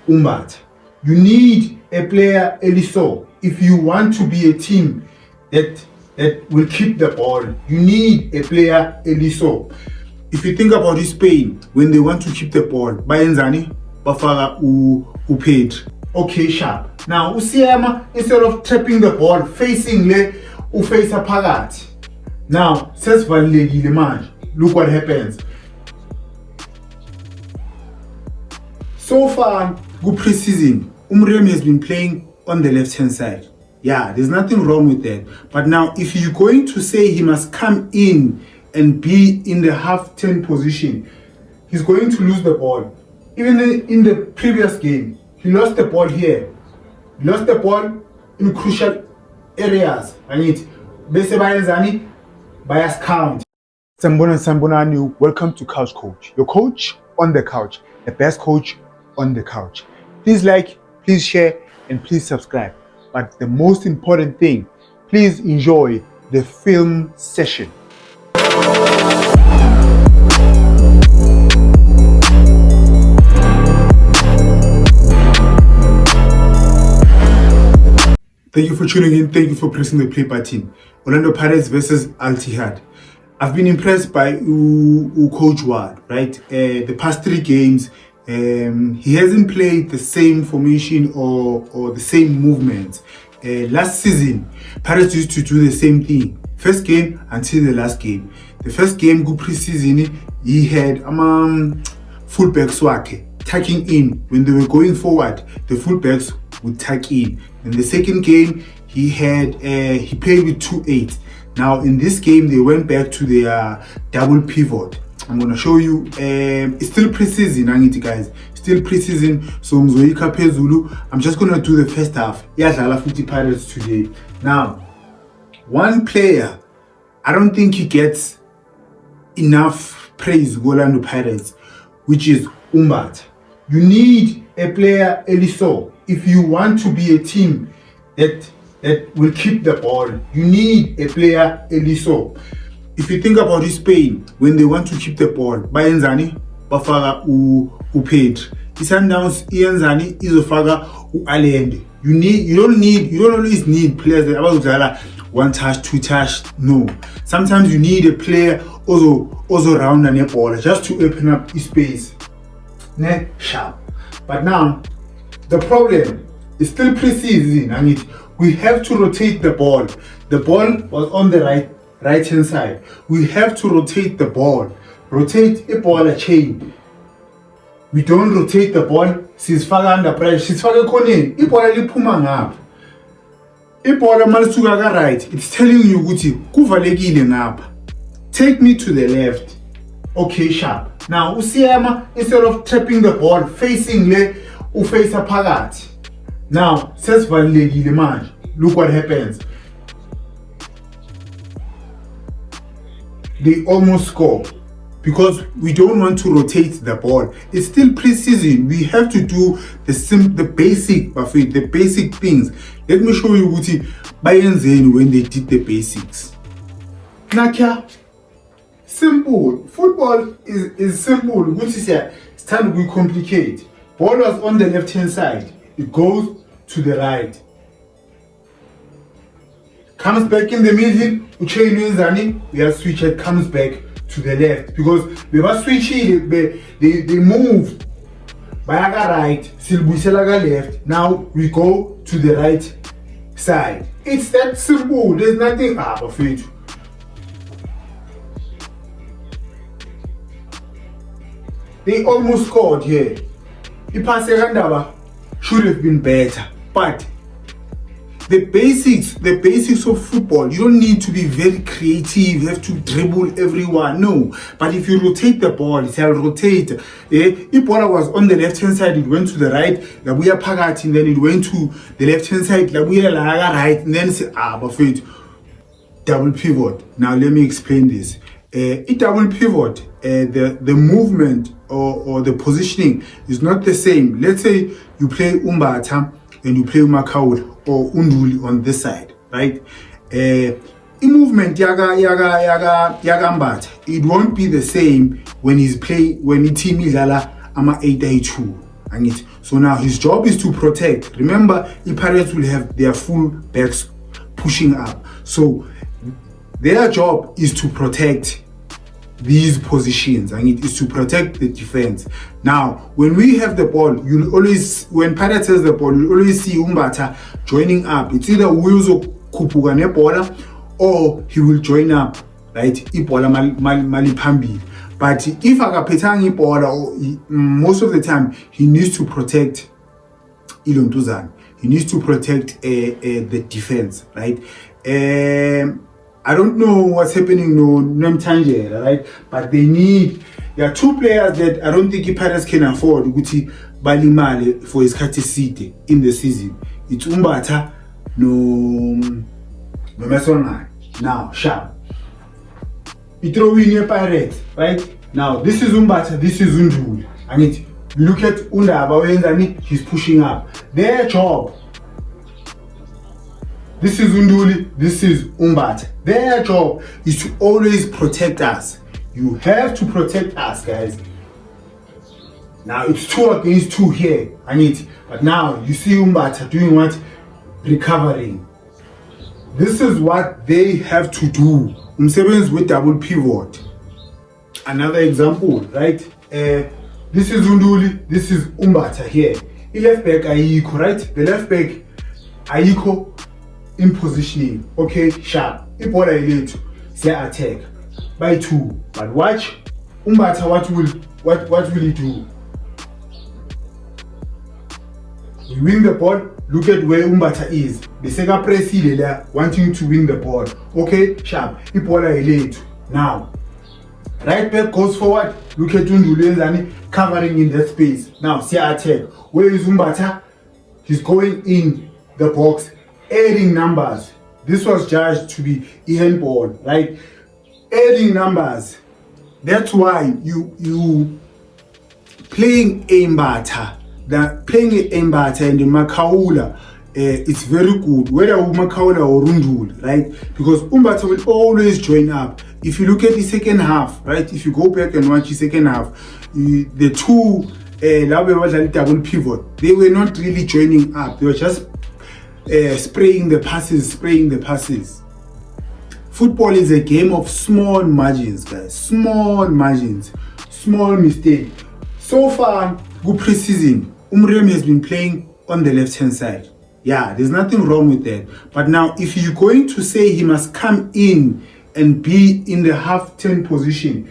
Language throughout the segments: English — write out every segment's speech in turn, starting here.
Umbatha. You need a player eliso if you want to be a team that will keep the ball. You need a player eliso. If you think about Spain, when they want to keep the ball, bayenzani bafaka uPedri. Okay, sharp. Now uSiema, instead of tapping the ball facing le ufacea phakathi. Now sesivalekile manje. Look what happens. So far, good preseason, Umremi has been playing on the left-hand side. Yeah, there's nothing wrong with that. But now, if you're going to say he must come in and be in the half-turn position, he's going to lose the ball. Even in the previous game, he lost the ball here. He lost the ball in crucial areas. And it, bias count. Sambonani, welcome to Couch Coach. Your coach on the couch. The best coach on the couch. Please like, please share, and please subscribe. But the most important thing, please enjoy the film session. Thank you for tuning in. Thank you for pressing the play button. Orlando Pirates versus Al Ittihad. I've been impressed by Coach Ward, right? The past 3 games, he hasn't played the same formation or the same movements. Last season, Pirates used to do the same thing. First game until the last game. The first game, good preseason, he had fullbacks wake tucking in. When they were going forward, the fullbacks would tuck in. In the second game, he played with 2-8. Now in this game, they went back to their double pivot. I'm gonna show you. It's still preseason, guys. Still preseason. So Mzoika Pezulu. I'm just gonna do the first half. Yadlala 50 Pirates today. Now, one player, I don't think he gets enough praise. Orlando Pirates, which is Umbatha. You need a player eliso if you want to be a team that will keep the ball. You need a player eliso. If you think about Spain, when they want to keep the ball, bayenzani bafaka uPedri. iSundowns iyenzani izofaka uAllende. You don't always need players that abazodlala 1 touch, 2 touch. No. Sometimes you need a player also round the ball just to open up space. Ne sharp. But now the problem is still preseason and we have to rotate the ball. The ball was on the right hand side. We have to rotate the ball. Rotate a ball a chain. We don't rotate the ball. Sisifaka under pressure. Sisifaka khoneni. Ibhola liphuma ngapha. Ibhola malisuka ka right. It's telling you ukuthi kuvalekile ngapha. Take me to the left. Okay, sharp. Now uSiema, instead of tapping the ball facing le ufacea phakathi. Now sesivalekile manje. Look what happens. They almost score because we don't want to rotate the ball. It's still preseason. We have to do the basic things. Let me show you what bayenzeni when they did the basics. Nakia, simple. Football is simple. Which is it's time we complicate. Ball was on the left hand side. It goes to the right. Comes back in the middle, we are switched, comes back to the left. Because we were switching, they moved by right, left. Now we go to the right side. It's that simple, there's nothing out of it. They almost scored here. Ipasegandaba should have been better, but the basics of football, you don't need to be very creative, you have to dribble everyone, no. But if you rotate the ball, it'll rotate. If ball was on the left hand side, it went to the right, labuya phakathi, and then it went to the left hand side, labuya laga right, and then say bafethu double pivot. Now let me explain this. Double pivot, the movement or the positioning is not the same. Let's say you play Umbatha and you play Makaul or Unduli on this side, right? Movement yaga Mbatha, it won't be the same when team idlala ama 8-2. So now his job is to protect. Remember, the Pirates will have their full backs pushing up. So their job is to protect these positions, and it is to protect the defense. Now, when we have the ball, when Pirates has the ball, you'll always see Umbatha joining up. It's either Uzo Kupuga Nebola or he will join up, right? Ibola mali pambi. But if akaphetanga ibola, most of the time he needs to protect Ilontuzane. He needs to protect the defense, right? I don't know what's happening no Namtangela, right? But there are two players that I don't think Pirates can afford ukuthi balimale for isikhathi eside in the season. It's Umbatha no Mesonga. Now, sharp. You throw in your Pirates, right? Now, this is Umbatha, this is Unduli. And look at Undaba, he's pushing up. Their job. This is Unduli, this is Umbatha. Their job is to always protect us. You have to protect us, guys. Now it's 2 against 2 here. But now you see Umbatha doing what? Recovering. This is what they have to do. Umsebenzi with double pivot. Another example, right? This is Unduli, this is Umbatha here. The left back Ayiko, right? The left back Ayiko in positioning. Okay, sharp. Ibola ilethu say attack by 2. But watch Umbatha, what will he do? We win the ball. Look at where Umbatha is. The second press there, wanting to win the ball. Okay, sharp. Ibola ilethu. Now, right back goes forward. Look at Unduli covering in that space. Now, see attack. Where is Umbatha? He's going in the box, adding numbers. This was judged to be a handball, right? Adding numbers. That's why you playing Umbatha. Playing Umbatha and the Makaula, it's very good. Whether Makaula or Unduli, right? Because Umbatha will always join up. If you look at the second half, right? If you go back and watch the second half, the two double pivot, they were not really joining up. They were just spraying the passes. Football is a game of small margins, guys. Small margins, small mistake. So far, good pre-season, Umremi has been playing on the left-hand side. Yeah, there's nothing wrong with that. But now, if you're going to say he must come in and be in the half-turn position,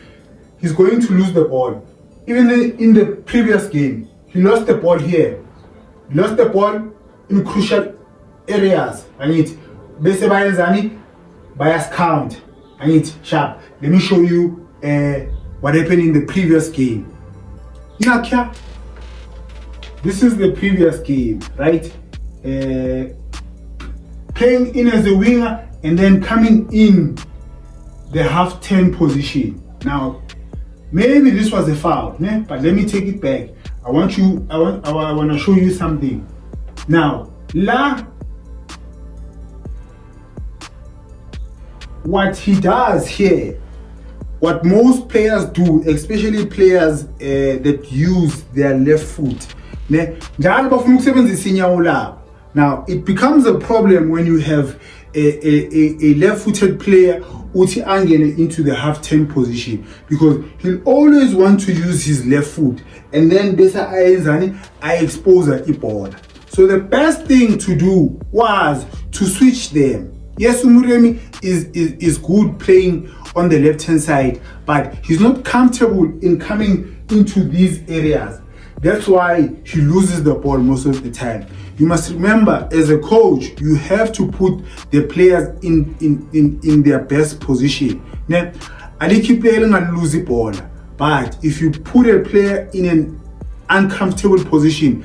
he's going to lose the ball. Even in the previous game, he lost the ball here. He lost the ball in crucial areas. Bese bayenzani bias count. Sharp. Let me show you what happened in the previous game. This is the previous game, right? Playing in as a winger and then coming in the half-turn position. Now, maybe this was a foul, but let me take it back. I want to show you something. Now, what he does here, what most players do, especially players that use their left foot. Now, it becomes a problem when you have a left-footed player into the half-turn position, because he'll always want to use his left foot and then I expose a ball. So the best thing to do was to switch them. Yes, Umuremi is good playing on the left-hand side, but he's not comfortable in coming into these areas. That's why he loses the ball most of the time. You must remember, as a coach, you have to put the players in their best position. Now, Aliki player can lose the ball, but if you put a player in an uncomfortable position,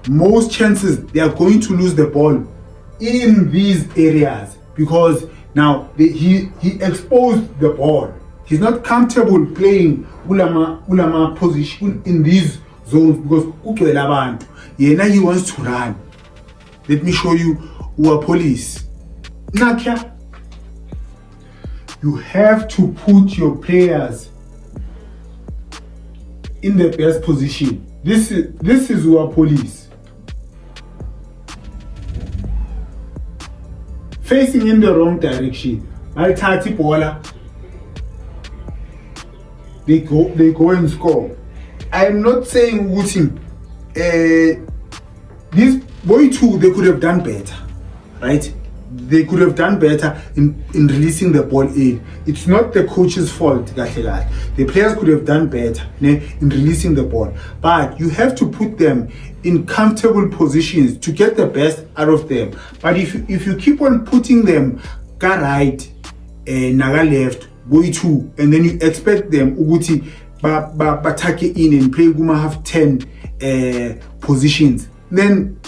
most chances they are going to lose the ball in these areas, because now he exposed the ball. He's not comfortable playing ulama position in these zones because he wants to run. Let me show you who police. Nakia, you have to put your players in the best position. This is our police. Facing in the wrong direction. Altati Bola. They go and score. I'm not saying Wutim. This boy too, they could have done better, right? They could have done better in releasing the ball in. It's not the coach's fault. The players could have done better in releasing the ball. But you have to put them in comfortable positions to get the best out of them. But if you keep on putting them ga right, naga left, boy two, and then you expect them uguti ba take in and play guma have 10 positions, then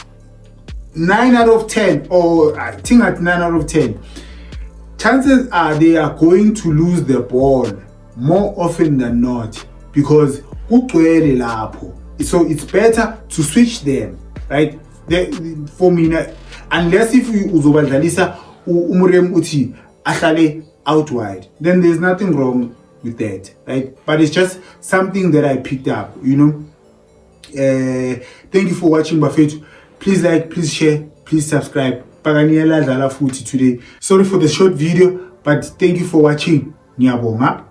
9 out of 10, or I think at 9 out of 10, chances are they are going to lose the ball more often than not because kugcwele lapho. So it's better to switch them, right? For me, unless if you uzobadlalisa umurem uthi ahlale out wide, then there's nothing wrong with that, right? But it's just something that I picked up, you know. Thank you for watching, Bafethu. Please like, please share, please subscribe. Today. Sorry for the short video, but thank you for watching. Ngiyabonga.